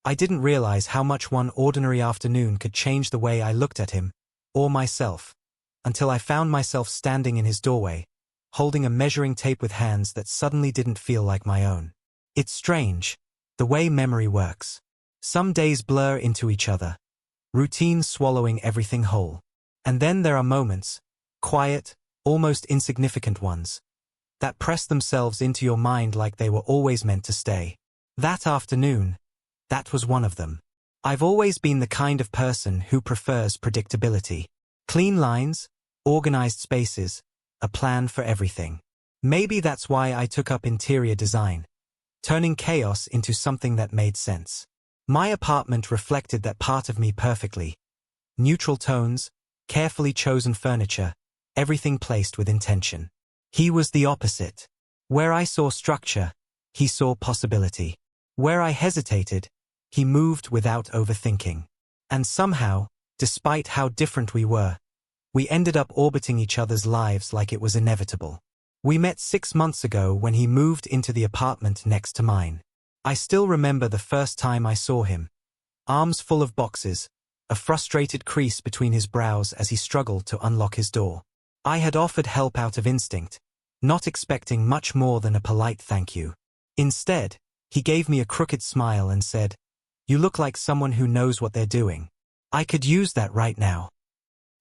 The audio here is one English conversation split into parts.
I didn't realize how much one ordinary afternoon could change the way I looked at him, or myself, until I found myself standing in his doorway, holding a measuring tape with hands that suddenly didn't feel like my own. It's strange, the way memory works. Some days blur into each other, routine swallowing everything whole. And then there are moments, quiet, almost insignificant ones, that press themselves into your mind like they were always meant to stay. That afternoon, that was one of them. I've always been the kind of person who prefers predictability. Clean lines, organized spaces, a plan for everything. Maybe that's why I took up interior design, turning chaos into something that made sense. My apartment reflected that part of me perfectly. Neutral tones, carefully chosen furniture, everything placed with intention. He was the opposite. Where I saw structure, he saw possibility. Where I hesitated, he moved without overthinking. And somehow, despite how different we were, we ended up orbiting each other's lives like it was inevitable. We met 6 months ago when he moved into the apartment next to mine. I still remember the first time I saw him. Arms full of boxes, a frustrated crease between his brows as he struggled to unlock his door. I had offered help out of instinct, not expecting much more than a polite thank you. Instead, he gave me a crooked smile and said, "You look like someone who knows what they're doing. I could use that right now."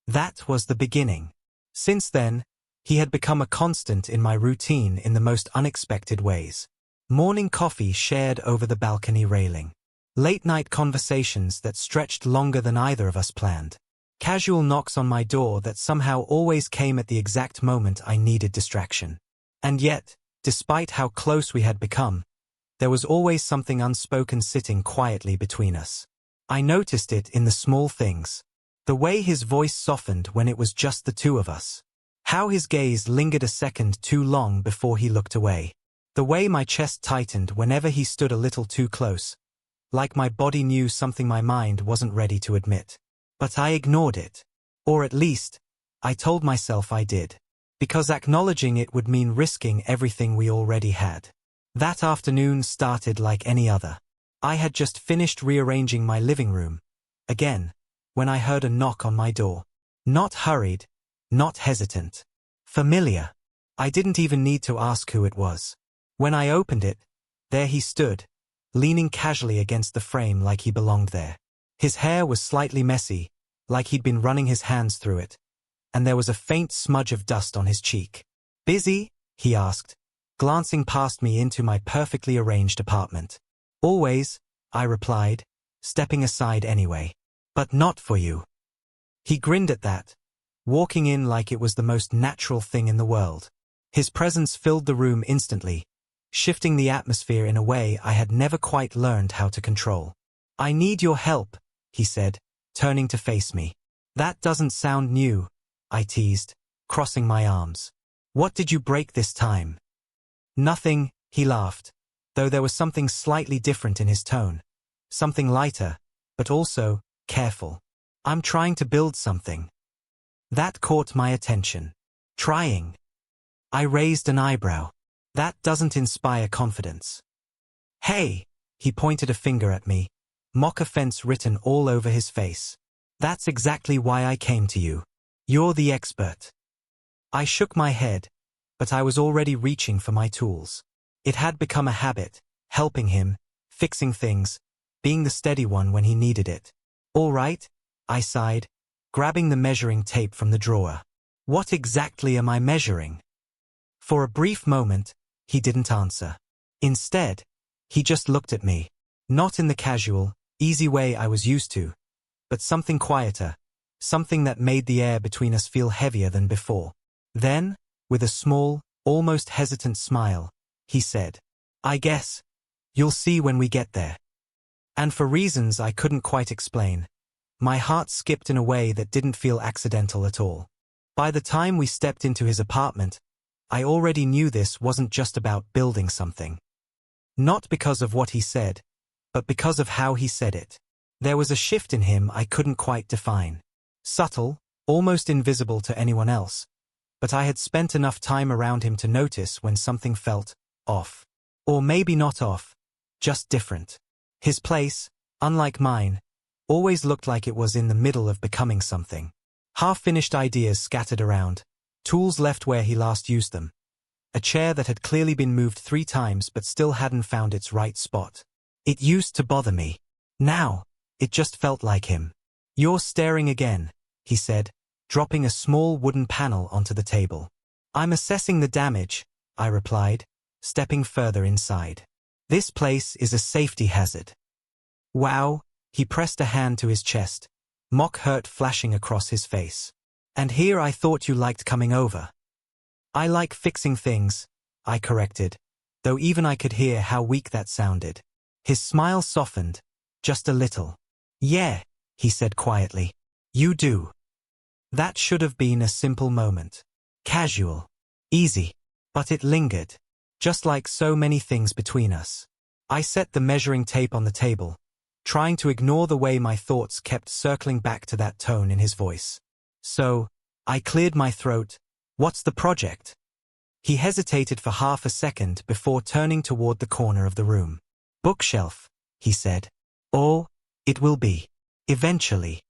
That was the beginning. Since then, he had become a constant in my routine in the most unexpected ways. Morning coffee shared over the balcony railing. Late-night conversations that stretched longer than either of us planned. Casual knocks on my door that somehow always came at the exact moment I needed distraction. And yet, despite how close we had become, there was always something unspoken sitting quietly between us. I noticed it in the small things. The way his voice softened when it was just the two of us. How his gaze lingered a second too long before he looked away. The way my chest tightened whenever he stood a little too close. Like my body knew something my mind wasn't ready to admit. But I ignored it. Or at least, I told myself I did. Because acknowledging it would mean risking everything we already had. That afternoon started like any other. I had just finished rearranging my living room, again, when I heard a knock on my door. Not hurried, not hesitant. Familiar. I didn't even need to ask who it was. When I opened it, there he stood, leaning casually against the frame like he belonged there. His hair was slightly messy, like he'd been running his hands through it, and there was a faint smudge of dust on his cheek. "Busy?" he asked, glancing past me into my perfectly arranged apartment. "Always," I replied, stepping aside anyway. "But not for you." He grinned at that, walking in like it was the most natural thing in the world. His presence filled the room instantly, shifting the atmosphere in a way I had never quite learned how to control. "I need your help," he said, turning to face me. "That doesn't sound new," I teased, crossing my arms. "What did you break this time?" "Nothing," he laughed, though there was something slightly different in his tone. Something lighter, but also careful. "I'm trying to build something." That caught my attention. "Trying?" I raised an eyebrow. That doesn't inspire confidence. "Hey," he pointed a finger at me, mock offense written all over his face. "That's exactly why I came to you. You're the expert." I shook my head, but I was already reaching for my tools. It had become a habit, helping him, fixing things, being the steady one when he needed it. "All right," I sighed, grabbing the measuring tape from the drawer. "What exactly am I measuring?" For a brief moment, he didn't answer. Instead, he just looked at me, not in the casual, easy way I was used to, but something quieter, something that made the air between us feel heavier than before. Then, with a small, almost hesitant smile, he said, "I guess you'll see when we get there." And for reasons I couldn't quite explain, my heart skipped in a way that didn't feel accidental at all. By the time we stepped into his apartment, I already knew this wasn't just about building something. Not because of what he said, but because of how he said it. There was a shift in him I couldn't quite define. Subtle, almost invisible to anyone else, but I had spent enough time around him to notice when something felt off. Or maybe not off, just different. His place, unlike mine, always looked like it was in the middle of becoming something. Half-finished ideas scattered around, tools left where he last used them. A chair that had clearly been moved 3 times but still hadn't found its right spot. It used to bother me. Now, it just felt like him. "You're staring again," he said, dropping a small wooden panel onto the table. "I'm assessing the damage," I replied, stepping further inside. "This place is a safety hazard." "Wow," he pressed a hand to his chest, mock hurt flashing across his face. "And here I thought you liked coming over." "I like fixing things," I corrected, though even I could hear how weak that sounded. His smile softened, just a little. "Yeah," he said quietly. "You do." That should have been a simple moment. Casual. Easy. But it lingered. Just like so many things between us. I set the measuring tape on the table, trying to ignore the way my thoughts kept circling back to that tone in his voice. "So," I cleared my throat, "what's the project?" He hesitated for half a second before turning toward the corner of the room. "Bookshelf," he said. "Or, it will be. Eventually."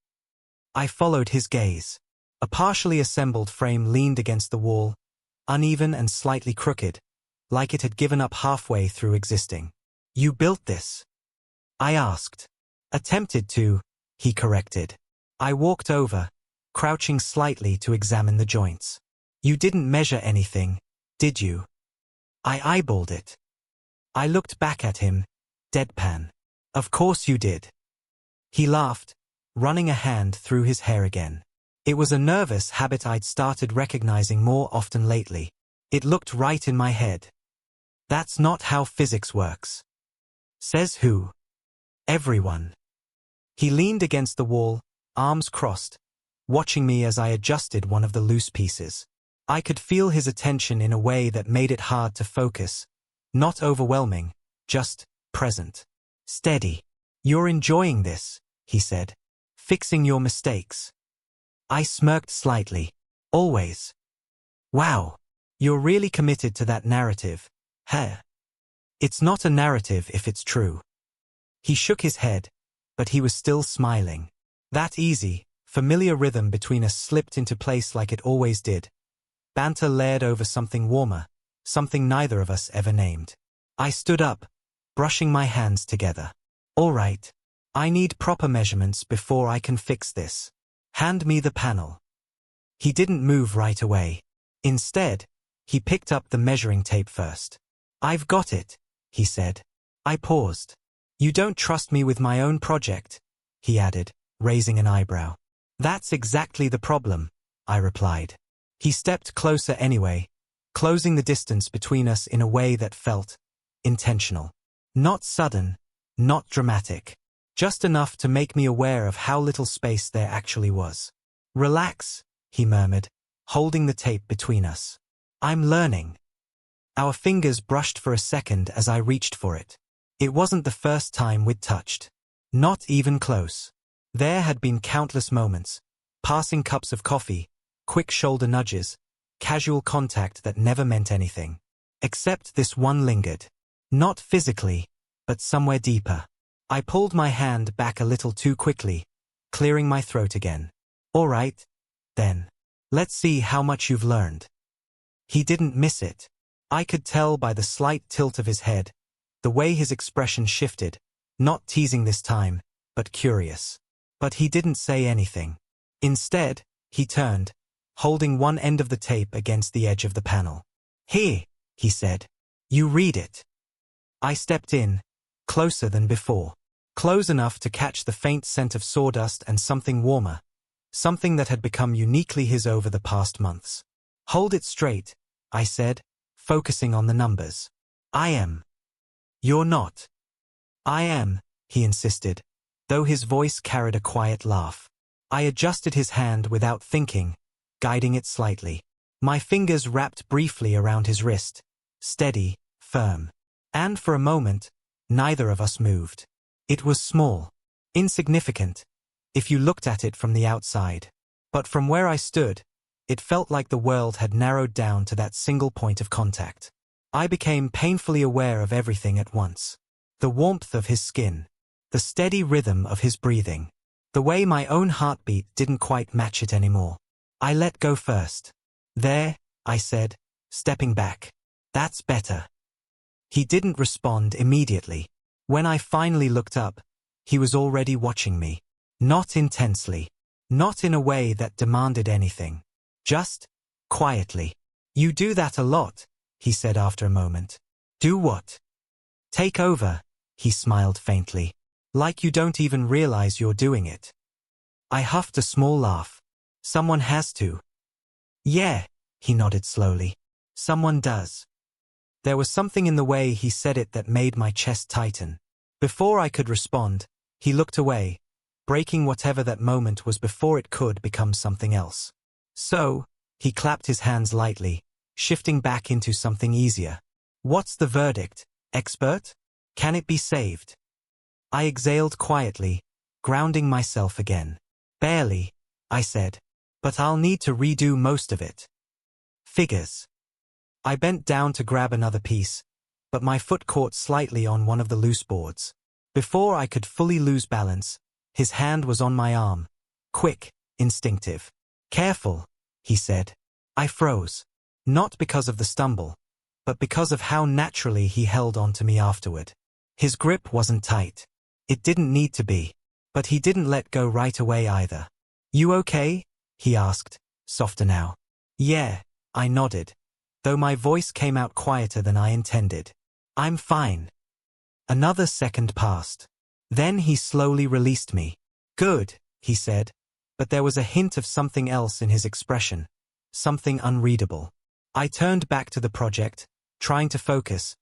I followed his gaze. A partially assembled frame leaned against the wall, uneven and slightly crooked, like it had given up halfway through existing. "You built this?" I asked. "Attempted to," he corrected. I walked over, crouching slightly to examine the joints. "You didn't measure anything, did you?" I eyeballed it. I looked back at him, deadpan. "Of course you did." He laughed, running a hand through his hair again. It was a nervous habit I'd started recognizing more often lately. It looked right in my head. "That's not how physics works." "Says who?" "Everyone." He leaned against the wall, arms crossed, watching me as I adjusted one of the loose pieces. I could feel his attention in a way that made it hard to focus. Not overwhelming, just present. "Steady. You're enjoying this," he said. "Fixing your mistakes." I smirked slightly. "Always." "Wow. You're really committed to that narrative, huh?" "It's not a narrative if it's true." He shook his head, but he was still smiling. That easy, familiar rhythm between us slipped into place like it always did. Banter layered over something warmer, something neither of us ever named. I stood up, brushing my hands together. "All right. I need proper measurements before I can fix this. Hand me the panel." He didn't move right away. Instead, he picked up the measuring tape first. "I've got it," he said. I paused. "You don't trust me with my own project," he added, raising an eyebrow. "That's exactly the problem," I replied. He stepped closer anyway, closing the distance between us in a way that felt intentional. Not sudden, not dramatic. Just enough to make me aware of how little space there actually was. "Relax," he murmured, holding the tape between us. "I'm learning." Our fingers brushed for a second as I reached for it. It wasn't the first time we'd touched. Not even close. There had been countless moments, passing cups of coffee, quick shoulder nudges, casual contact that never meant anything. Except this one lingered. Not physically, but somewhere deeper. I pulled my hand back a little too quickly, clearing my throat again. "All right, then. Let's see how much you've learned." He didn't miss it. I could tell by the slight tilt of his head, the way his expression shifted, not teasing this time, but curious. But he didn't say anything. Instead, he turned, holding one end of the tape against the edge of the panel. "Here," he said. "You read it." I stepped in, closer than before. Close enough to catch the faint scent of sawdust and something warmer, something that had become uniquely his over the past months. "Hold it straight," I said, focusing on the numbers. "I am." "You're not." "I am," he insisted, though his voice carried a quiet laugh. I adjusted his hand without thinking, guiding it slightly. My fingers wrapped briefly around his wrist, steady, firm. And for a moment, neither of us moved. It was small, insignificant, if you looked at it from the outside. But from where I stood, it felt like the world had narrowed down to that single point of contact. I became painfully aware of everything at once. The warmth of his skin, The steady rhythm of his breathing. The way my own heartbeat didn't quite match it anymore. I let go first. "There," I said, stepping back. "That's better." He didn't respond immediately. When I finally looked up, he was already watching me. Not intensely. Not in a way that demanded anything. Just quietly. "You do that a lot," he said after a moment. "Do what?" "Take over," he smiled faintly. "Like you don't even realize you're doing it." I huffed a small laugh. "Someone has to." "Yeah," he nodded slowly. "Someone does." There was something in the way he said it that made my chest tighten. Before I could respond, he looked away, breaking whatever that moment was before it could become something else. "So," he clapped his hands lightly, shifting back into something easier. "What's the verdict, expert? Can it be saved?" I exhaled quietly, grounding myself again. "Barely," I said. "But I'll need to redo most of it." "Figures." I bent down to grab another piece, but my foot caught slightly on one of the loose boards. Before I could fully lose balance, his hand was on my arm. Quick, instinctive. "Careful," he said. I froze. Not because of the stumble, but because of how naturally he held on to me afterward. His grip wasn't tight. It didn't need to be. But he didn't let go right away either. "You okay?" he asked, softer now. "Yeah," I nodded, though my voice came out quieter than I intended. "I'm fine." Another second passed. Then he slowly released me. "Good," he said, but there was a hint of something else in his expression, something unreadable. I turned back to the project, trying to focus,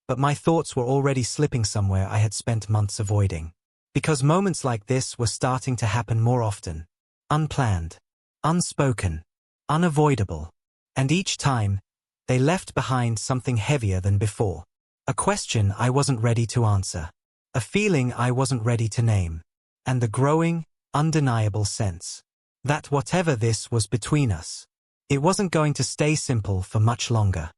but my thoughts were already slipping somewhere I had spent months avoiding. Because moments like this were starting to happen more often. Unplanned, unspoken, unavoidable. And each time, they left behind something heavier than before. A question I wasn't ready to answer. A feeling I wasn't ready to name. And the growing, undeniable sense that whatever this was between us, it wasn't going to stay simple for much longer.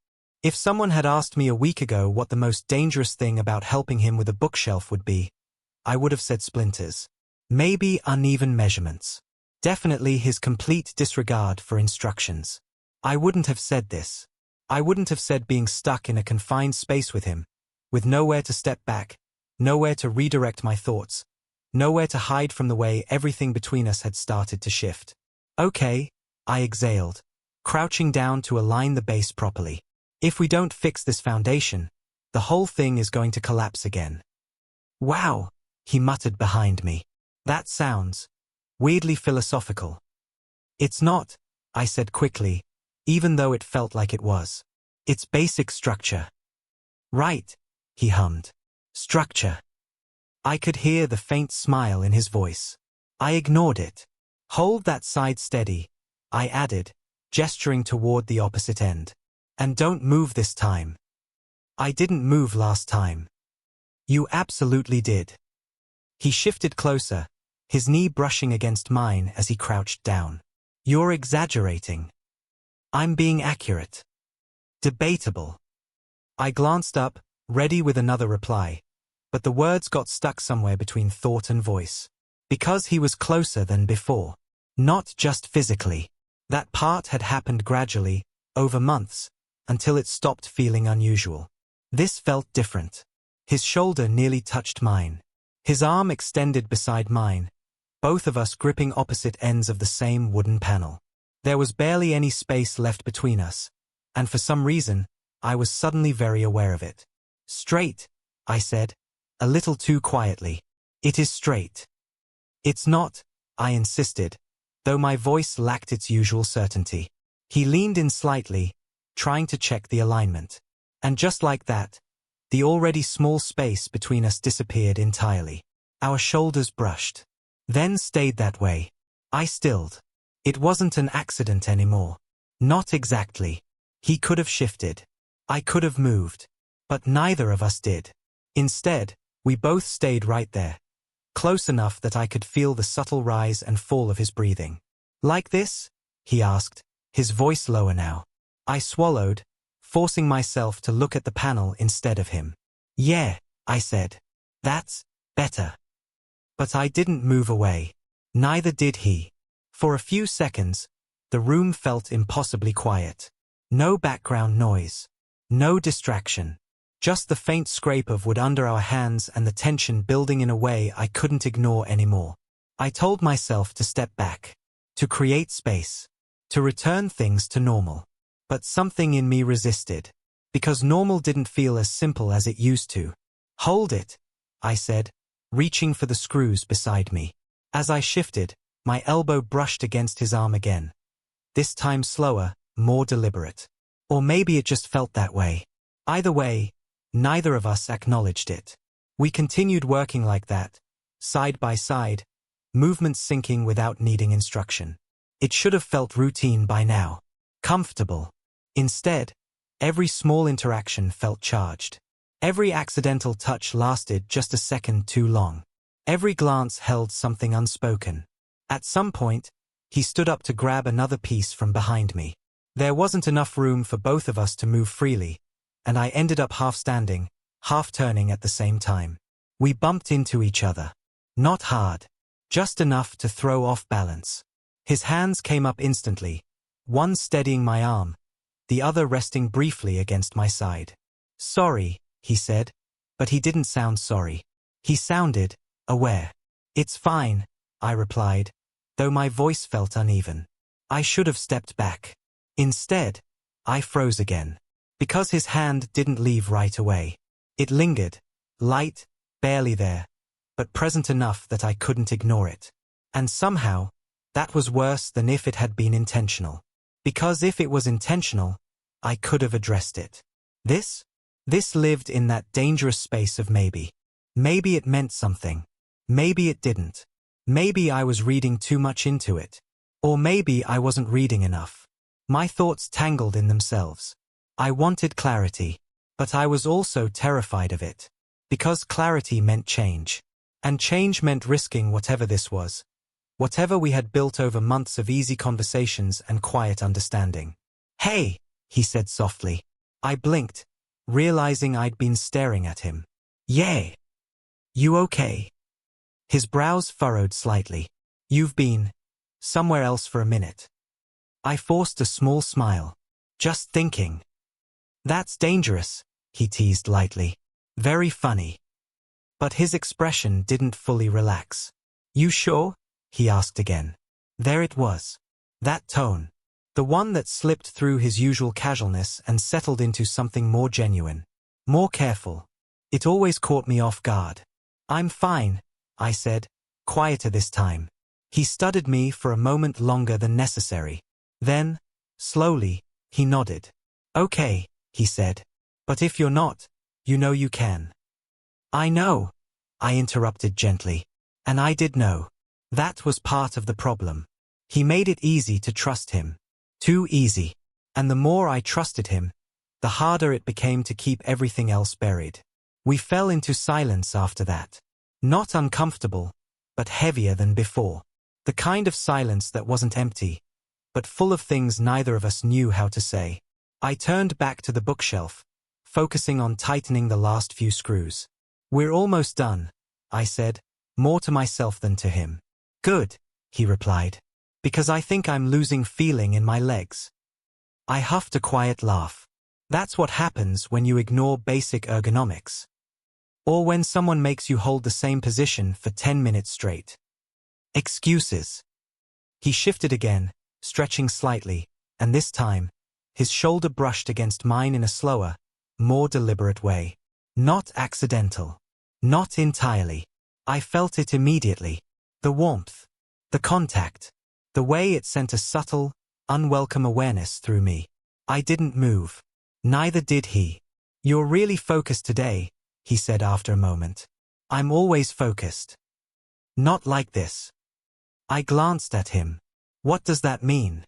If someone had asked me a week ago what the most dangerous thing about helping him with a bookshelf would be, I would have said splinters. Maybe uneven measurements. Definitely his complete disregard for instructions. I wouldn't have said this. I wouldn't have said being stuck in a confined space with him, with nowhere to step back, nowhere to redirect my thoughts, nowhere to hide from the way everything between us had started to shift. "Okay," I exhaled, crouching down to align the base properly. "If we don't fix this foundation, the whole thing is going to collapse again." "Wow," he muttered behind me. "That sounds weirdly philosophical." "It's not," I said quickly, even though it felt like it was. "It's basic structure." "Right," he hummed. "Structure." I could hear the faint smile in his voice. I ignored it. "Hold that side steady," I added, gesturing toward the opposite end. "And don't move this time." "I didn't move last time." "You absolutely did." He shifted closer, his knee brushing against mine as he crouched down. "You're exaggerating." "I'm being accurate." "Debatable." I glanced up, ready with another reply, but the words got stuck somewhere between thought and voice. Because he was closer than before. Not just physically. That part had happened gradually, over months, until it stopped feeling unusual. This felt different. His shoulder nearly touched mine. His arm extended beside mine, both of us gripping opposite ends of the same wooden panel. There was barely any space left between us, and for some reason, I was suddenly very aware of it. "Straight," I said, a little too quietly. "It is straight." "It's not," I insisted, though my voice lacked its usual certainty. He leaned in slightly, trying to check the alignment. And just like that, the already small space between us disappeared entirely. Our shoulders brushed. Then stayed that way. I stilled. It wasn't an accident anymore. Not exactly. He could have shifted. I could have moved. But neither of us did. Instead, we both stayed right there. Close enough that I could feel the subtle rise and fall of his breathing. "Like this?" he asked, his voice lower now. I swallowed, forcing myself to look at the panel instead of him. "Yeah," I said. "That's better." But I didn't move away. Neither did he. For a few seconds, the room felt impossibly quiet. No background noise. No distraction. Just the faint scrape of wood under our hands and the tension building in a way I couldn't ignore anymore. I told myself to step back. To create space. To return things to normal. But something in me resisted. Because normal didn't feel as simple as it used to. Hold it, I said, reaching for the screws beside me. As I shifted, my elbow brushed against his arm again. This time slower, more deliberate. Or maybe it just felt that way. Either way, neither of us acknowledged it. We continued working like that, side by side, movements syncing without needing instruction. It should have felt routine by now. Comfortable. Instead, every small interaction felt charged. Every accidental touch lasted just a second too long. Every glance held something unspoken. At some point, he stood up to grab another piece from behind me. There wasn't enough room for both of us to move freely, and I ended up half standing, half turning at the same time. We bumped into each other. Not hard. Just enough to throw off balance. His hands came up instantly, one steadying my arm, the other resting briefly against my side. Sorry, he said, but he didn't sound sorry. He sounded aware. It's fine, I replied, though my voice felt uneven. I should have stepped back. Instead, I froze again. Because his hand didn't leave right away. It lingered, light, barely there, but present enough that I couldn't ignore it. And somehow, that was worse than if it had been intentional. Because if it was intentional, I could have addressed it. This lived in that dangerous space of maybe. Maybe it meant something. Maybe it didn't. Maybe I was reading too much into it. Or maybe I wasn't reading enough. My thoughts tangled in themselves. I wanted clarity, but I was also terrified of it. Because clarity meant change. And change meant risking whatever this was. Whatever we had built over months of easy conversations and quiet understanding. Hey, he said softly. I blinked, realizing I'd been staring at him. Yay. You okay? His brows furrowed slightly. You've been somewhere else for a minute. I forced a small smile. Just thinking. That's dangerous, he teased lightly. Very funny. But his expression didn't fully relax. You sure? He asked again. There it was. That tone. The one that slipped through his usual casualness and settled into something more genuine. More careful. It always caught me off guard. I'm fine, I said, quieter this time. He studied me for a moment longer than necessary. Then, slowly, he nodded. Okay, he said. But if you're not, you know you can. I know, I interrupted gently. And I did know. That was part of the problem. He made it easy to trust him. Too easy. And the more I trusted him, the harder it became to keep everything else buried. We fell into silence after that. Not uncomfortable, but heavier than before. The kind of silence that wasn't empty, but full of things neither of us knew how to say. I turned back to the bookshelf, focusing on tightening the last few screws. We're almost done, I said, more to myself than to him. Good, he replied. Because I think I'm losing feeling in my legs. I huffed a quiet laugh. That's what happens when you ignore basic ergonomics. Or when someone makes you hold the same position for 10 minutes straight. Excuses. He shifted again, stretching slightly, and this time, his shoulder brushed against mine in a slower, more deliberate way. Not accidental. Not entirely. I felt it immediately. The warmth. The contact. The way it sent a subtle, unwelcome awareness through me. I didn't move. Neither did he. You're really focused today, he said after a moment. I'm always focused. Not like this. I glanced at him. What does that mean?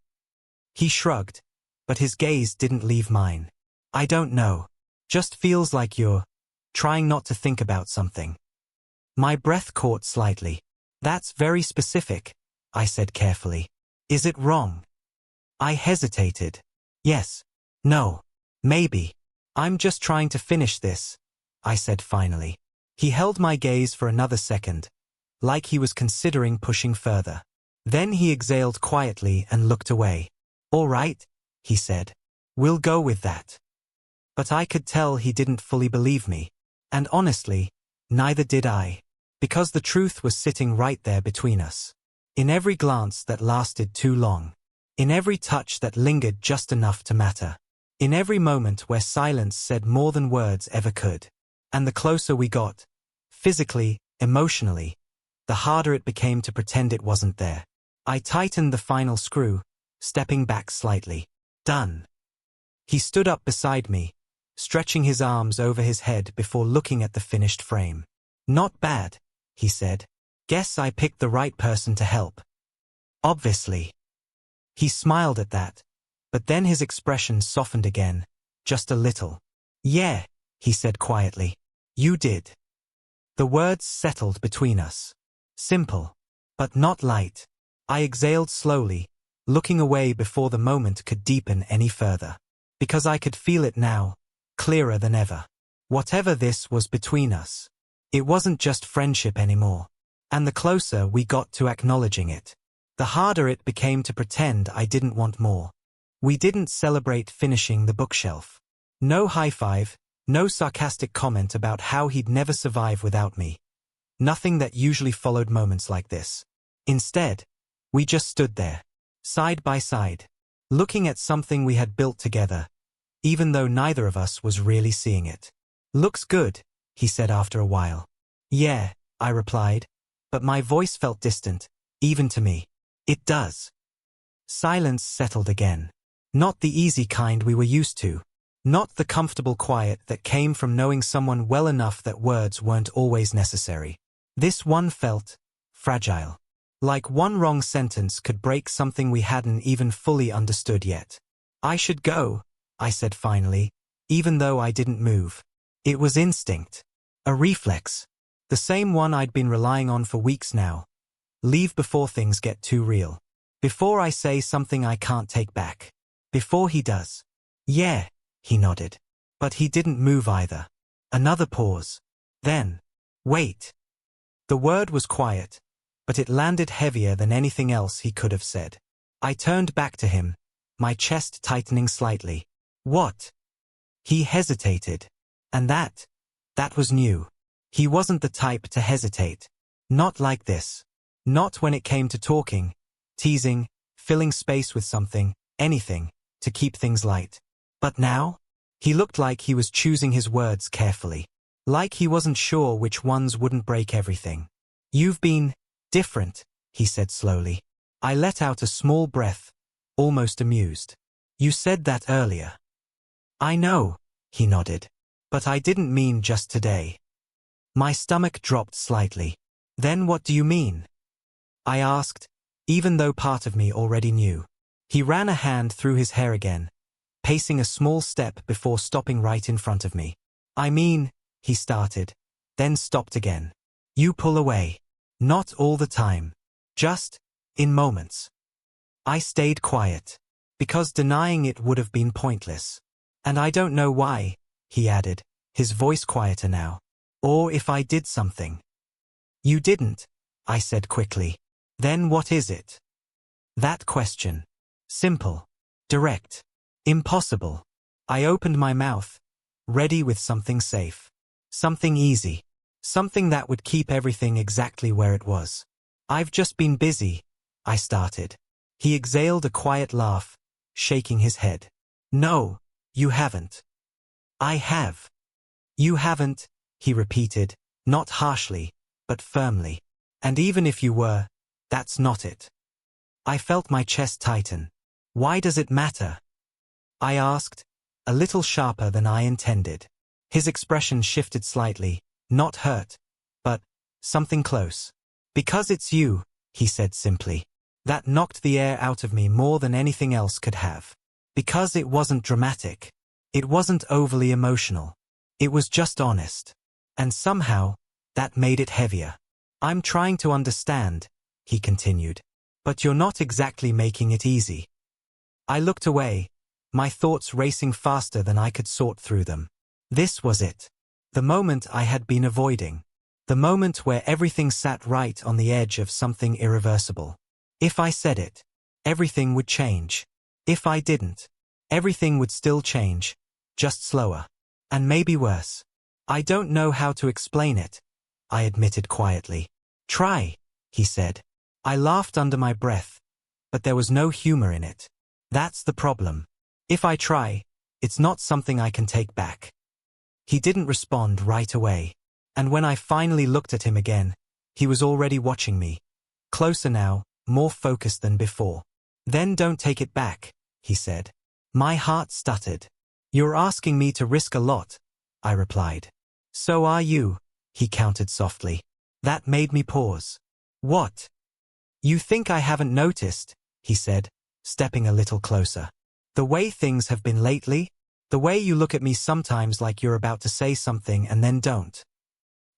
He shrugged, but his gaze didn't leave mine. I don't know. Just feels like you're trying not to think about something. My breath caught slightly. That's very specific, I said carefully. Is it wrong? I hesitated. Yes. No. Maybe. I'm just trying to finish this, I said finally. He held my gaze for another second, like he was considering pushing further. Then he exhaled quietly and looked away. "All right," he said. "We'll go with that." But I could tell he didn't fully believe me. And honestly, neither did I. Because the truth was sitting right there between us. In every glance that lasted too long. In every touch that lingered just enough to matter. In every moment where silence said more than words ever could. And the closer we got, physically, emotionally, the harder it became to pretend it wasn't there. I tightened the final screw, stepping back slightly. "Done." He stood up beside me, stretching his arms over his head before looking at the finished frame. "Not bad," he said. "Guess I picked the right person to help." "Obviously." He smiled at that, but then his expression softened again, just a little. "Yeah," he said quietly. "You did." The words settled between us. Simple, but not light. I exhaled slowly, looking away before the moment could deepen any further. Because I could feel it now, clearer than ever. Whatever this was between us, it wasn't just friendship anymore. And the closer we got to acknowledging it, the harder it became to pretend I didn't want more. We didn't celebrate finishing the bookshelf. No high five, no sarcastic comment about how he'd never survive without me. Nothing that usually followed moments like this. Instead, we just stood there, side by side, looking at something we had built together, even though neither of us was really seeing it. "Looks good," he said after a while. "Yeah," I replied, but my voice felt distant, even to me. "It does." Silence settled again. Not the easy kind we were used to. Not the comfortable quiet that came from knowing someone well enough that words weren't always necessary. This one felt fragile. Like one wrong sentence could break something we hadn't even fully understood yet. "I should go," I said finally, even though I didn't move. It was instinct. A reflex. The same one I'd been relying on for weeks now. Leave before things get too real. Before I say something I can't take back. Before he does. "Yeah," he nodded. But he didn't move either. Another pause. Then, "Wait." The word was quiet, but it landed heavier than anything else he could have said. I turned back to him, my chest tightening slightly. "What?" He hesitated. And that was new. He wasn't the type to hesitate. Not like this. Not when it came to talking, teasing, filling space with something, anything, to keep things light. But now? He looked like he was choosing his words carefully. Like he wasn't sure which ones wouldn't break everything. "You've been different," he said slowly. I let out a small breath, almost amused. "You said that earlier." "I know," he nodded. "But I didn't mean just today." My stomach dropped slightly. "Then what do you mean?" I asked, even though part of me already knew. He ran a hand through his hair again, pacing a small step before stopping right in front of me. "I mean," he started, then stopped again. "You pull away. Not all the time. Just in moments." I stayed quiet, because denying it would have been pointless. "And I don't know why," he added, his voice quieter now. "Or if I did something." "You didn't," I said quickly. "Then what is it?" That question. Simple. Direct. Impossible. I opened my mouth, ready with something safe. Something easy. Something that would keep everything exactly where it was. "I've just been busy," I started. He exhaled a quiet laugh, shaking his head. "No, you haven't." "I have." "You haven't," he repeated, not harshly, but firmly. "And even if you were, that's not it." I felt my chest tighten. "Why does it matter?" I asked, a little sharper than I intended. His expression shifted slightly, not hurt, but something close. "Because it's you," he said simply. That knocked the air out of me more than anything else could have. Because it wasn't dramatic. It wasn't overly emotional. It was just honest. And somehow, that made it heavier. "I'm trying to understand," he continued. "But you're not exactly making it easy." I looked away, my thoughts racing faster than I could sort through them. This was it. The moment I had been avoiding. The moment where everything sat right on the edge of something irreversible. If I said it, everything would change. If I didn't, everything would still change, just slower. And maybe worse. I don't know how to explain it, I admitted quietly. Try, he said. I laughed under my breath, but there was no humor in it. That's the problem. If I try, it's not something I can take back. He didn't respond right away. And when I finally looked at him again, he was already watching me. Closer now, more focused than before. Then don't take it back, he said. My heart stuttered. You're asking me to risk a lot, I replied. So are you, he countered softly. That made me pause. What? You think I haven't noticed, he said, stepping a little closer. The way things have been lately? The way you look at me sometimes like you're about to say something and then don't.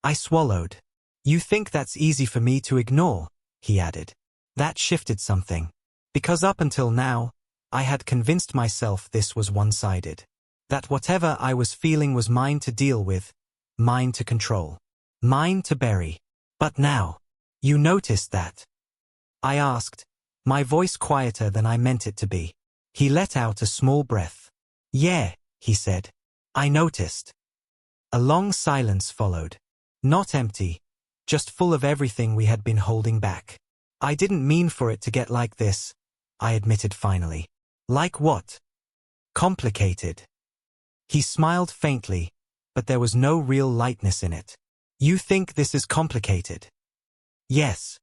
I swallowed. You think that's easy for me to ignore, he added. That shifted something. Because up until now, I had convinced myself this was one-sided. That whatever I was feeling was mine to deal with, mine to control, mine to bury. But now, you noticed that? I asked, my voice quieter than I meant it to be. He let out a small breath. Yeah, he said. I noticed. A long silence followed. Not empty, just full of everything we had been holding back. I didn't mean for it to get like this, I admitted finally. Like what? Complicated. He smiled faintly, but there was no real lightness in it. You think this is complicated? Yes.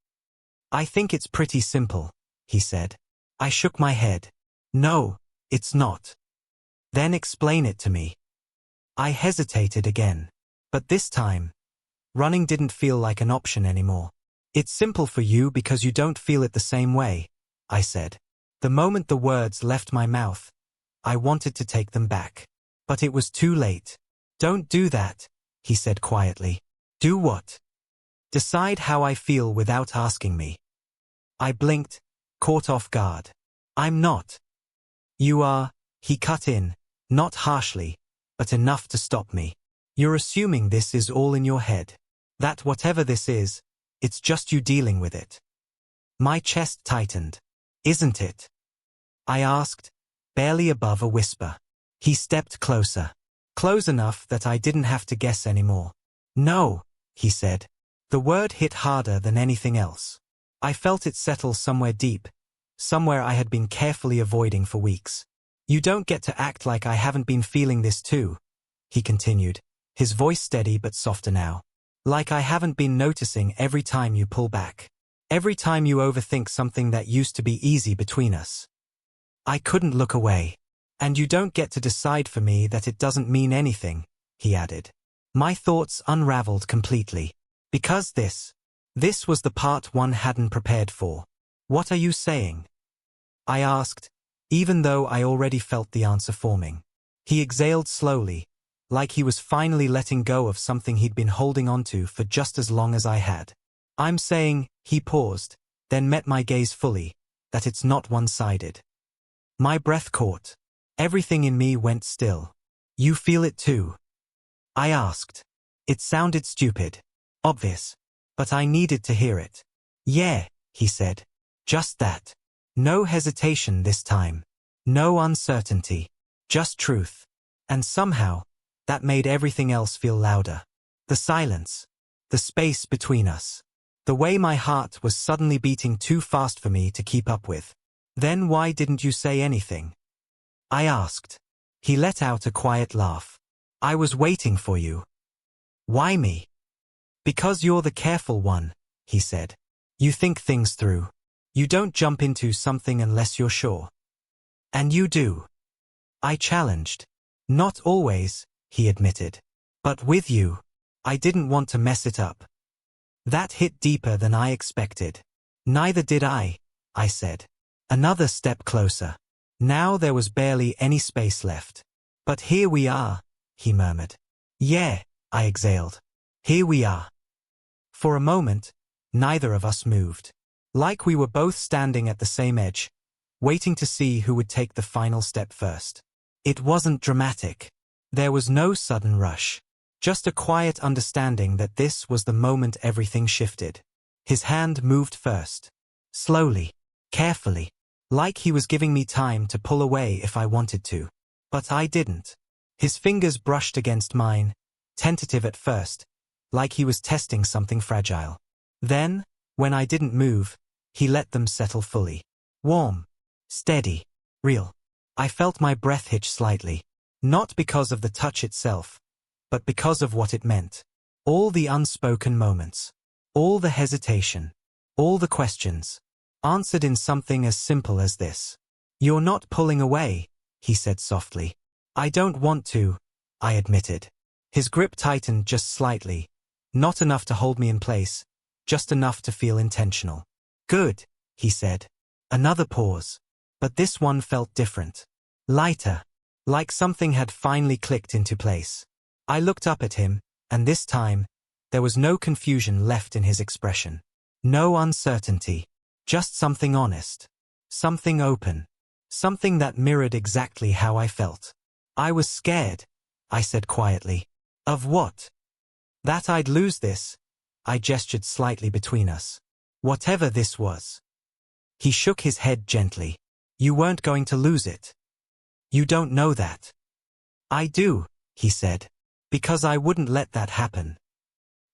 I think it's pretty simple, he said. I shook my head. No, it's not. Then explain it to me. I hesitated again. But this time, running didn't feel like an option anymore. It's simple for you because you don't feel it the same way, I said. The moment the words left my mouth, I wanted to take them back. But it was too late. Don't do that, he said quietly. Do what? Decide how I feel without asking me. I blinked, caught off guard. I'm not. You are, he cut in, not harshly, but enough to stop me. You're assuming this is all in your head. That whatever this is, it's just you dealing with it. My chest tightened. Isn't it? I asked, barely above a whisper. He stepped closer. Close enough that I didn't have to guess anymore. No, he said. The word hit harder than anything else. I felt it settle somewhere deep, somewhere I had been carefully avoiding for weeks. You don't get to act like I haven't been feeling this too, he continued, his voice steady but softer now. Like I haven't been noticing every time you pull back. Every time you overthink something that used to be easy between us. I couldn't look away. And you don't get to decide for me that it doesn't mean anything, he added. My thoughts unraveled completely. Because this was the part one hadn't prepared for. What are you saying? I asked, even though I already felt the answer forming. He exhaled slowly, like he was finally letting go of something he'd been holding onto for just as long as I had. I'm saying, he paused, then met my gaze fully, that it's not one-sided. My breath caught. Everything in me went still. You feel it too? I asked. It sounded stupid. Obvious. But I needed to hear it. Yeah, he said. Just that. No hesitation this time. No uncertainty. Just truth. And somehow, that made everything else feel louder. The silence. The space between us. The way my heart was suddenly beating too fast for me to keep up with. Then why didn't you say anything? I asked. He let out a quiet laugh. I was waiting for you. Why me? Because you're the careful one, he said. You think things through. You don't jump into something unless you're sure. And you do. I challenged. Not always, he admitted. But with you, I didn't want to mess it up. That hit deeper than I expected. Neither did I said. Another step closer. Now there was barely any space left. But here we are, he murmured. Yeah, I exhaled. Here we are. For a moment, neither of us moved. Like we were both standing at the same edge, waiting to see who would take the final step first. It wasn't dramatic. There was no sudden rush. Just a quiet understanding that this was the moment everything shifted. His hand moved first. Slowly. Carefully. Like he was giving me time to pull away if I wanted to. But I didn't. His fingers brushed against mine, tentative at first, like he was testing something fragile. Then, when I didn't move, he let them settle fully. Warm. Steady. Real. I felt my breath hitch slightly. Not because of the touch itself, but because of what it meant. All the unspoken moments. All the hesitation. All the questions. Answered in something as simple as this. "You're not pulling away," he said softly. "I don't want to," I admitted. His grip tightened just slightly. Not enough to hold me in place, just enough to feel intentional. "Good," he said. Another pause. But this one felt different. Lighter. Like something had finally clicked into place. I looked up at him, and this time, there was no confusion left in his expression. No uncertainty. Just something honest. Something open. Something that mirrored exactly how I felt. "I was scared," I said quietly. "Of what?" "That I'd lose this." I gestured slightly between us. "Whatever this was." He shook his head gently. "You weren't going to lose it. You don't know that." "I do," he said. "Because I wouldn't let that happen."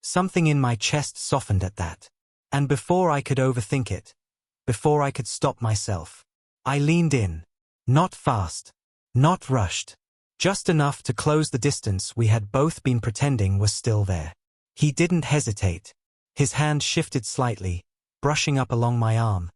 Something in my chest softened at that. And before I could overthink it, before I could stop myself, I leaned in. Not fast. Not rushed. Just enough to close the distance we had both been pretending was still there. He didn't hesitate. His hand shifted slightly, brushing up along my arm,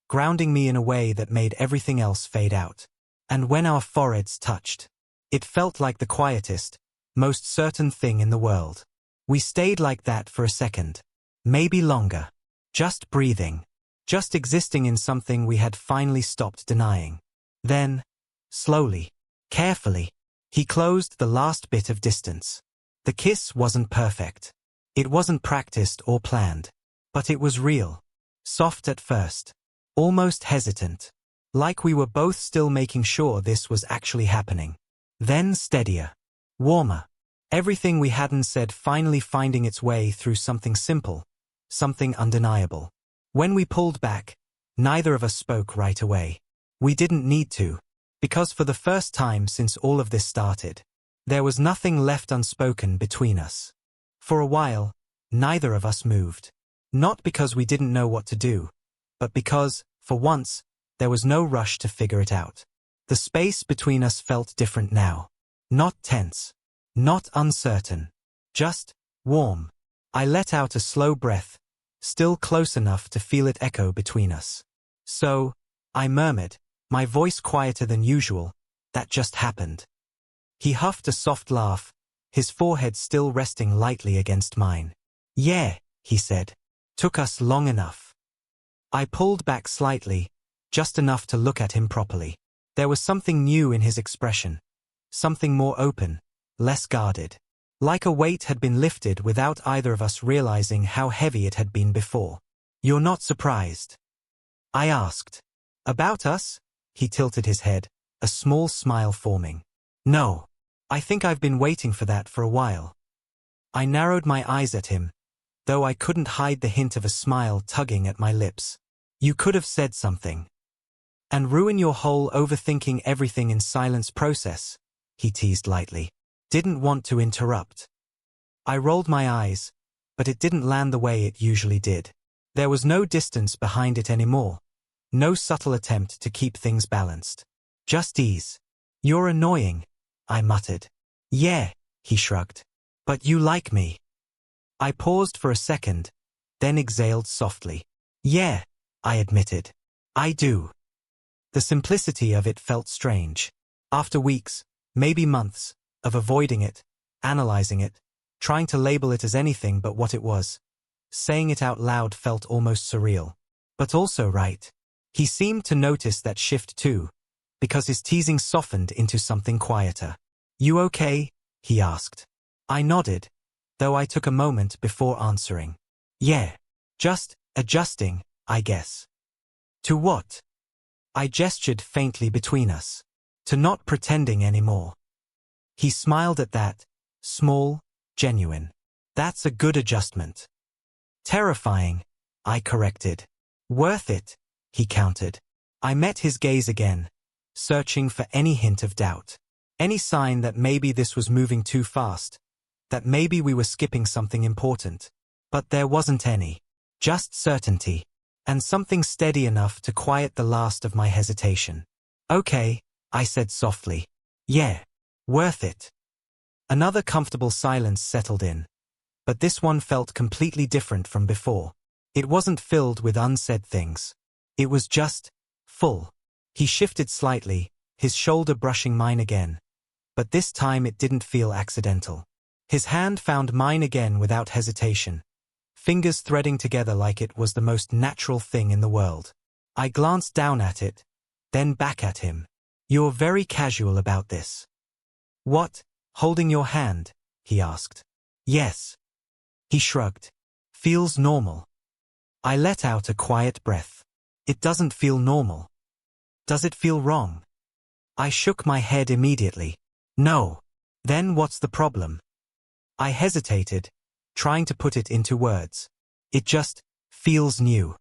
grounding me in a way that made everything else fade out. And when our foreheads touched, it felt like the quietest, most certain thing in the world. We stayed like that for a second. Maybe longer. Just breathing. Just existing in something we had finally stopped denying. Then, slowly, carefully, he closed the last bit of distance. The kiss wasn't perfect. It wasn't practiced or planned. But it was real. Soft at first. Almost hesitant. Like we were both still making sure this was actually happening. Then steadier. Warmer. Everything we hadn't said finally finding its way through something simple. Something undeniable. When we pulled back, neither of us spoke right away. We didn't need to. Because for the first time since all of this started, there was nothing left unspoken between us. For a while, neither of us moved. Not because we didn't know what to do, but because, for once, there was no rush to figure it out. The space between us felt different now. Not tense. Not uncertain. Just warm. I let out a slow breath, still close enough to feel it echo between us. "So," I murmured, my voice quieter than usual, "that just happened." He huffed a soft laugh, his forehead still resting lightly against mine. "Yeah," he said. "Took us long enough." I pulled back slightly, just enough to look at him properly. There was something new in his expression. Something more open, less guarded. Like a weight had been lifted without either of us realizing how heavy it had been before. "You're not surprised?" I asked. "About us?" He tilted his head, a small smile forming. "No. I think I've been waiting for that for a while." I narrowed my eyes at him, though I couldn't hide the hint of a smile tugging at my lips. "You could have said something. And ruin your whole overthinking everything in silence process," he teased lightly. Didn't want to interrupt. I rolled my eyes, but it didn't land the way it usually did. There was no distance behind it anymore. No subtle attempt to keep things balanced. Just ease. "You're annoying," I muttered. "Yeah," he shrugged. "But you like me." I paused for a second, then exhaled softly. "Yeah," I admitted. "I do." The simplicity of it felt strange. After weeks, maybe months, of avoiding it, analyzing it, trying to label it as anything but what it was, saying it out loud felt almost surreal. But also right. He seemed to notice that shift too, because his teasing softened into something quieter. "You okay?" he asked. I nodded, though I took a moment before answering. "Yeah. Just adjusting, I guess." "To what?" I gestured faintly between us. "To not pretending anymore." He smiled at that, small, genuine. That's a good adjustment. Terrifying, I corrected. Worth it, he countered. I met his gaze again, searching for any hint of doubt. Any sign that maybe this was moving too fast, that maybe we were skipping something important. But there wasn't any. Just certainty. And something steady enough to quiet the last of my hesitation. Okay, I said softly. Yeah, worth it. Another comfortable silence settled in. But this one felt completely different from before. It wasn't filled with unsaid things. It was just full. He shifted slightly, his shoulder brushing mine again. But this time it didn't feel accidental. His hand found mine again without hesitation, fingers threading together like it was the most natural thing in the world. I glanced down at it, then back at him. You're very casual about this. What, holding your hand? He asked. Yes. He shrugged. Feels normal. I let out a quiet breath. It doesn't feel normal. Does it feel wrong? I shook my head immediately. No. Then what's the problem? I hesitated, trying to put it into words. It just feels new.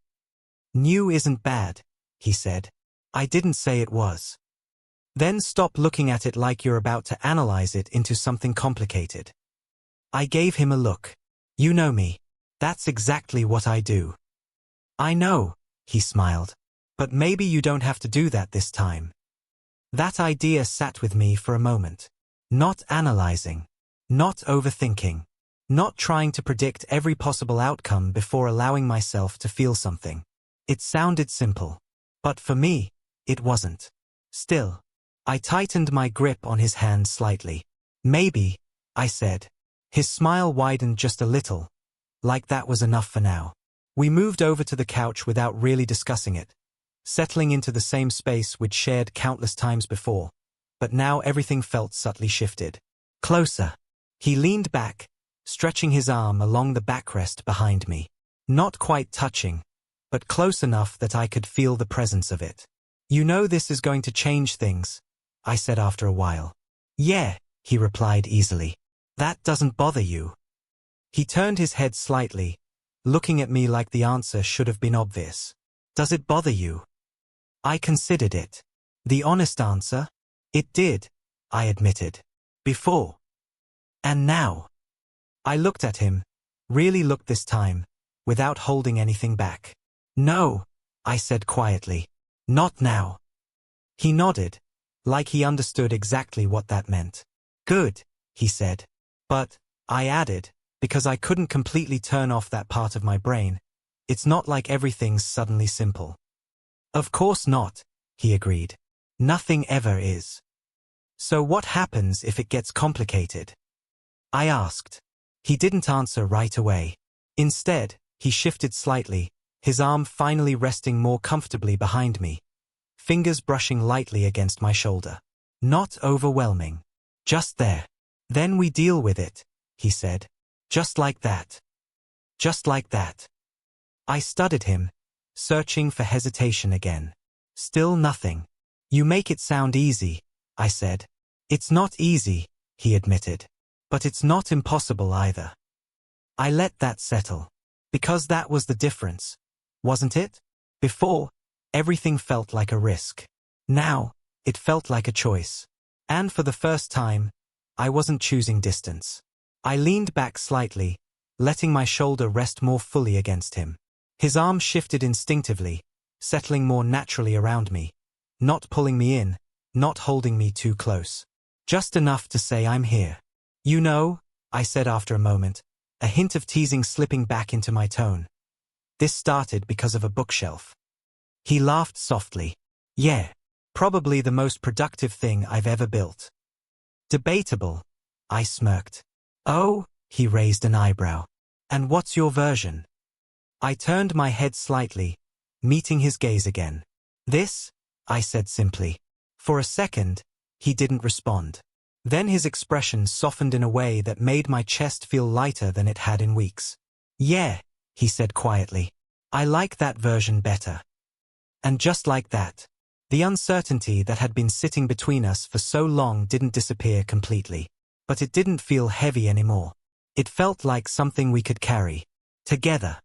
New isn't bad, he said. I didn't say it was. Then stop looking at it like you're about to analyze it into something complicated. I gave him a look. You know me. That's exactly what I do. I know, he smiled. But maybe you don't have to do that this time. That idea sat with me for a moment. Not analyzing. Not overthinking. Not trying to predict every possible outcome before allowing myself to feel something. It sounded simple. But for me, it wasn't. Still, I tightened my grip on his hand slightly. Maybe, I said. His smile widened just a little, like that was enough for now. We moved over to the couch without really discussing it, settling into the same space we'd shared countless times before, but now everything felt subtly shifted. Closer. He leaned back, stretching his arm along the backrest behind me. Not quite touching, but close enough that I could feel the presence of it. You know this is going to change things, I said after a while. Yeah, he replied easily. That doesn't bother you. He turned his head slightly, looking at me like the answer should have been obvious. Does it bother you? I considered it. The honest answer? It did, I admitted. Before. And now. I looked at him, really looked this time, without holding anything back. No, I said quietly. Not now. He nodded, like he understood exactly what that meant. Good, he said. But, I added, because I couldn't completely turn off that part of my brain, it's not like everything's suddenly simple. Of course not, he agreed. Nothing ever is. So what happens if it gets complicated? I asked. He didn't answer right away. Instead, he shifted slightly, his arm finally resting more comfortably behind me, fingers brushing lightly against my shoulder. Not overwhelming. Just there. Then we deal with it, he said. Just like that. Just like that. I studied him, searching for hesitation again. Still nothing. You make it sound easy, I said. It's not easy, he admitted. But it's not impossible either. I let that settle. Because that was the difference, wasn't it? Before, everything felt like a risk. Now, it felt like a choice. And for the first time, I wasn't choosing distance. I leaned back slightly, letting my shoulder rest more fully against him. His arm shifted instinctively, settling more naturally around me, not pulling me in, not holding me too close. Just enough to say I'm here. You know, I said after a moment, a hint of teasing slipping back into my tone. This started because of a bookshelf. He laughed softly. Yeah, probably the most productive thing I've ever built. Debatable, I smirked. Oh, he raised an eyebrow. And what's your version? I turned my head slightly, meeting his gaze again. This, I said simply. For a second, he didn't respond. Then his expression softened in a way that made my chest feel lighter than it had in weeks. Yeah, he said quietly. I like that version better. And just like that, the uncertainty that had been sitting between us for so long didn't disappear completely. But it didn't feel heavy anymore. It felt like something we could carry together.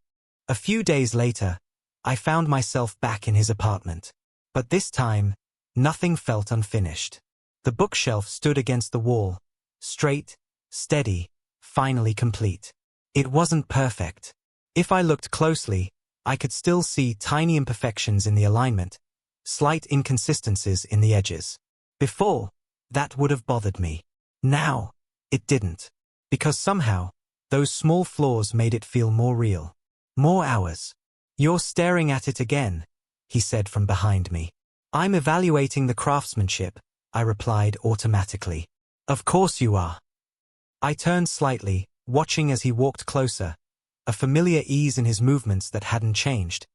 A few days later, I found myself back in his apartment. But this time, nothing felt unfinished. The bookshelf stood against the wall, straight, steady, finally complete. It wasn't perfect. If I looked closely, I could still see tiny imperfections in the alignment, slight inconsistencies in the edges. Before, that would have bothered me. Now, it didn't. Because somehow, those small flaws made it feel more real. More ours. You're staring at it again, he said from behind me. I'm evaluating the craftsmanship, I replied automatically. Of course you are. I turned slightly, watching as he walked closer, a familiar ease in his movements that hadn't changed,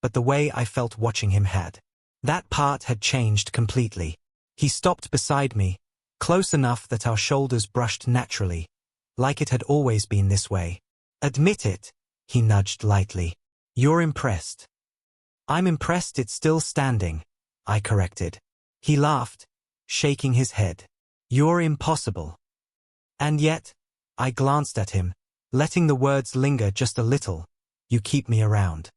but the way I felt watching him had. That part had changed completely. He stopped beside me, close enough that our shoulders brushed naturally, like it had always been this way. Admit it, he nudged lightly. You're impressed. I'm impressed it's still standing, I corrected. He laughed, shaking his head. You're impossible. And yet, I glanced at him, letting the words linger just a little. You keep me around.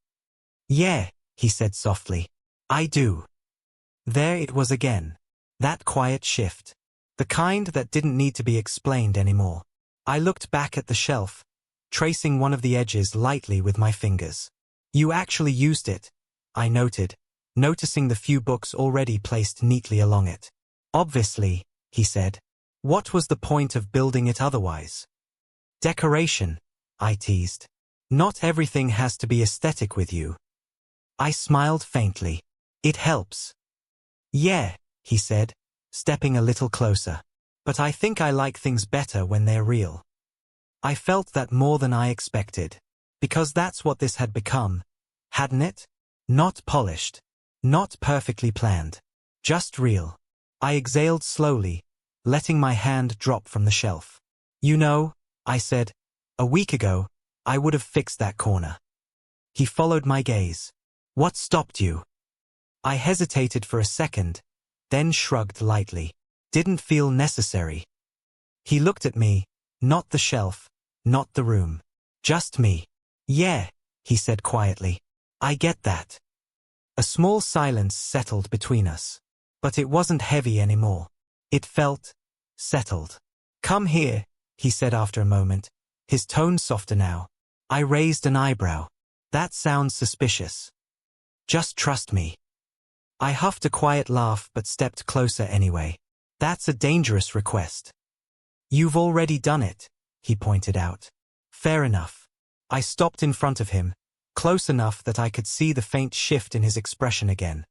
Yeah, he said softly. I do. There it was again. That quiet shift. The kind that didn't need to be explained anymore. I looked back at the shelf, tracing one of the edges lightly with my fingers. You actually used it, I noted, noticing the few books already placed neatly along it. Obviously, he said. What was the point of building it otherwise? Decoration, I teased. Not everything has to be aesthetic with you. I smiled faintly. It helps. Yeah, he said, stepping a little closer. But I think I like things better when they're real. I felt that more than I expected. Because that's what this had become, hadn't it? Not polished. Not perfectly planned. Just real. I exhaled slowly, letting my hand drop from the shelf. You know, I said, a week ago, I would have fixed that corner. He followed my gaze. What stopped you? I hesitated for a second, then shrugged lightly. Didn't feel necessary. He looked at me, not the shelf, not the room. Just me. Yeah, he said quietly. I get that. A small silence settled between us. But it wasn't heavy anymore. It felt settled. Come here, he said after a moment, his tone softer now. I raised an eyebrow. That sounds suspicious. Just trust me. I huffed a quiet laugh but stepped closer anyway. That's a dangerous request. You've already done it, he pointed out. Fair enough. I stopped in front of him, close enough that I could see the faint shift in his expression again.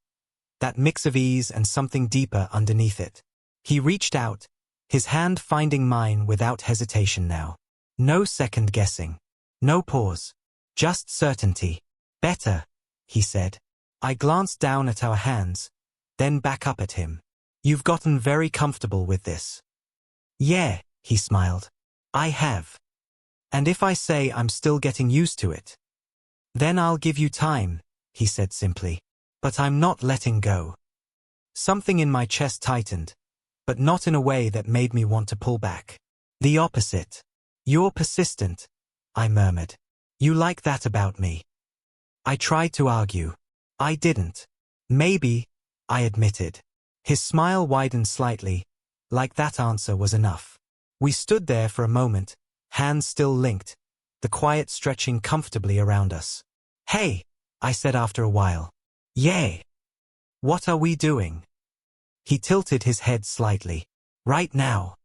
That mix of ease and something deeper underneath it. He reached out, his hand finding mine without hesitation now. No second guessing. No pause. Just certainty. Better, he said. I glanced down at our hands, then back up at him. You've gotten very comfortable with this. Yeah, he smiled. I have. And if I say I'm still getting used to it, then I'll give you time, he said simply. But I'm not letting go. Something in my chest tightened, but not in a way that made me want to pull back. The opposite. You're persistent, I murmured. You like that about me. I tried to argue. I didn't. Maybe, I admitted. His smile widened slightly, like that answer was enough. We stood there for a moment, hands still linked, the quiet stretching comfortably around us. Hey, I said after a while. Yay. What are we doing? He tilted his head slightly. Right now.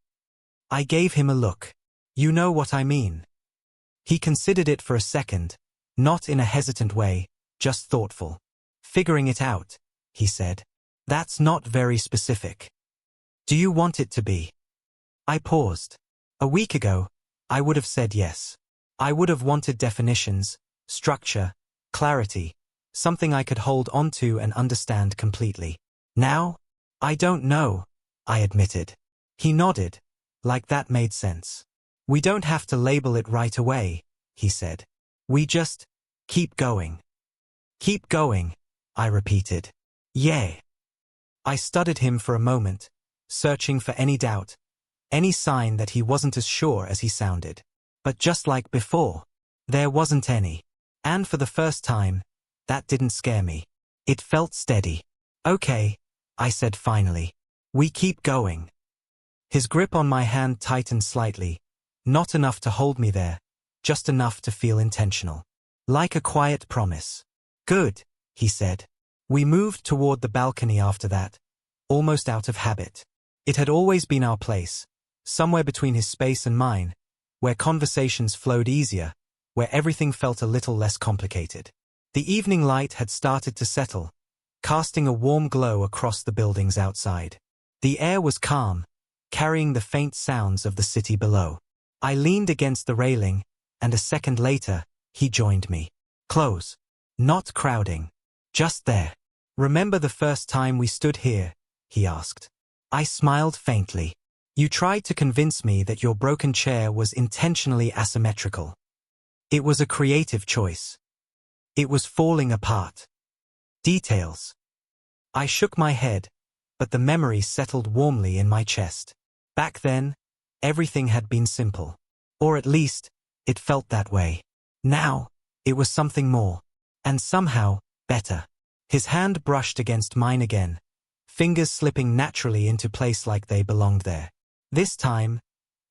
I gave him a look. You know what I mean. He considered it for a second, not in a hesitant way, just thoughtful. Figuring it out, he said. That's not very specific. Do you want it to be? I paused. A week ago, I would have said yes. I would have wanted definitions, structure, clarity, something I could hold onto and understand completely. Now, I don't know, I admitted. He nodded, like that made sense. We don't have to label it right away, he said. We just keep going. Keep going, I repeated. Yeah. I studied him for a moment, searching for any doubt, any sign that he wasn't as sure as he sounded. But just like before, there wasn't any. And for the first time, that didn't scare me. It felt steady. Okay, I said finally. We keep going. His grip on my hand tightened slightly, not enough to hold me there, just enough to feel intentional. Like a quiet promise. Good, he said. We moved toward the balcony after that, almost out of habit. It had always been our place, somewhere between his space and mine, where conversations flowed easier, where everything felt a little less complicated. The evening light had started to settle, casting a warm glow across the buildings outside. The air was calm, carrying the faint sounds of the city below. I leaned against the railing, and a second later, he joined me. Close. Not crowding. Just there. Remember the first time we stood here? He asked. I smiled faintly. You tried to convince me that your broken chair was intentionally asymmetrical. It was a creative choice. It was falling apart. Details. I shook my head, but the memory settled warmly in my chest. Back then, everything had been simple. Or at least, it felt that way. Now, it was something more. And somehow, better. His hand brushed against mine again, fingers slipping naturally into place like they belonged there. This time,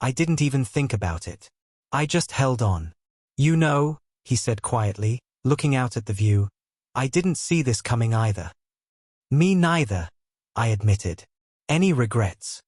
I didn't even think about it. I just held on. You know, he said quietly, looking out at the view, I didn't see this coming either. Me neither, I admitted. Any regrets?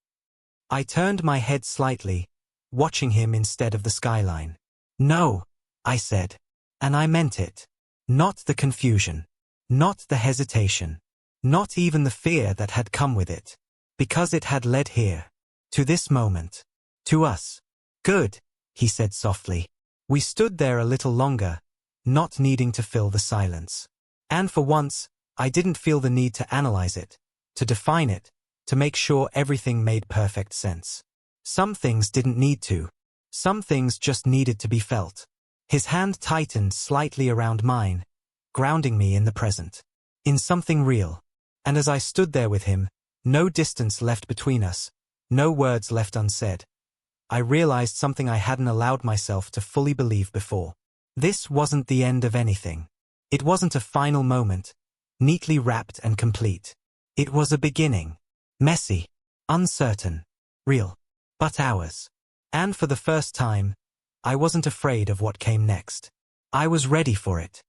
I turned my head slightly, watching him instead of the skyline. No, I said. And I meant it. Not the confusion. Not the hesitation. Not even the fear that had come with it. Because it had led here. To this moment. To us. Good, he said softly. We stood there a little longer, not needing to fill the silence. And for once, I didn't feel the need to analyze it, to define it, to make sure everything made perfect sense. Some things didn't need to. Some things just needed to be felt. His hand tightened slightly around mine, grounding me in the present. In something real. And as I stood there with him, no distance left between us, no words left unsaid, I realized something I hadn't allowed myself to fully believe before. This wasn't the end of anything. It wasn't a final moment, neatly wrapped and complete. It was a beginning. Messy, uncertain, real, but ours. And for the first time, I wasn't afraid of what came next. I was ready for it.